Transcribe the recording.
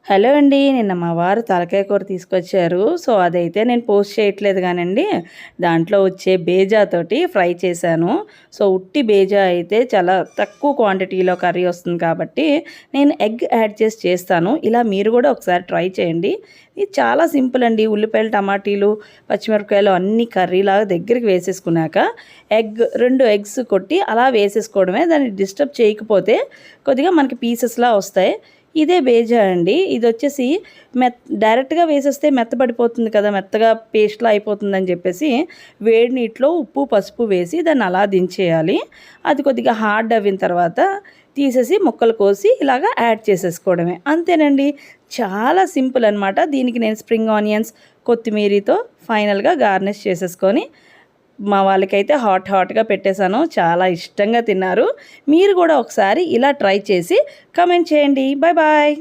Hello అండి. నిన్న మా వారు తలకాయ కూర తీసుకొచ్చారు. సో, అదైతే నేను పోస్ట్ చేయట్లేదు గానండి. దాంట్లో వచ్చే బేజాతోటి ఫ్రై చేశాను. సో, ఉట్టి బేజా అయితే చాలా తక్కువ క్వాంటిటీలో కర్రీ వస్తుంది కాబట్టి, నేను ఎగ్ యాడ్ చేసి చేస్తాను. ఇలా మీరు కూడా ఒకసారి ట్రై చేయండి. ఇది చాలా సింపుల్ అండి. ఉల్లిపాయలు, టమాటీలు, పచ్చిమిరపకాయలు అన్నీ కర్రీలాగా దగ్గరికి వేసేసుకున్నాక, 2 ఎగ్స్ కొట్టి అలా వేసేసుకోవడమే. దాన్ని డిస్టర్బ్ చేయకపోతే కొద్దిగా మనకి పీసెస్‌లా వస్తాయి. ఇదే బేజా అండి. ఇదొచ్చేసి డైరెక్ట్‌గా వేసేస్తే మెత్తబడిపోతుంది కదా! మెత్తగా పేస్ట్‌లా అయిపోతుందని చెప్పేసి వేడి నీటిలో ఉప్పు, పసుపు వేసి దాన్ని అలా దించేయాలి. అది కొద్దిగా హార్డ్ అవ్విన తర్వాత తీసేసి ముక్కలు కోసి ఇలాగా యాడ్ చేసేసుకోవడమే. అంతేనండి. చాలా సింపుల్ అనమాట. దీనికి నేను స్ప్రింగ్ ఆనియన్స్, కొత్తిమీరతో ఫైనల్‌గా గార్నిష్ చేసేసుకొని మా వాళ్ళకైతే హాట్‌గా పెట్టేశాను. చాలా ఇష్టంగా తిన్నారు. మీరు కూడా ఒకసారి ఇలా ట్రై చేసి కామెంట్ చేయండి. Bye bye.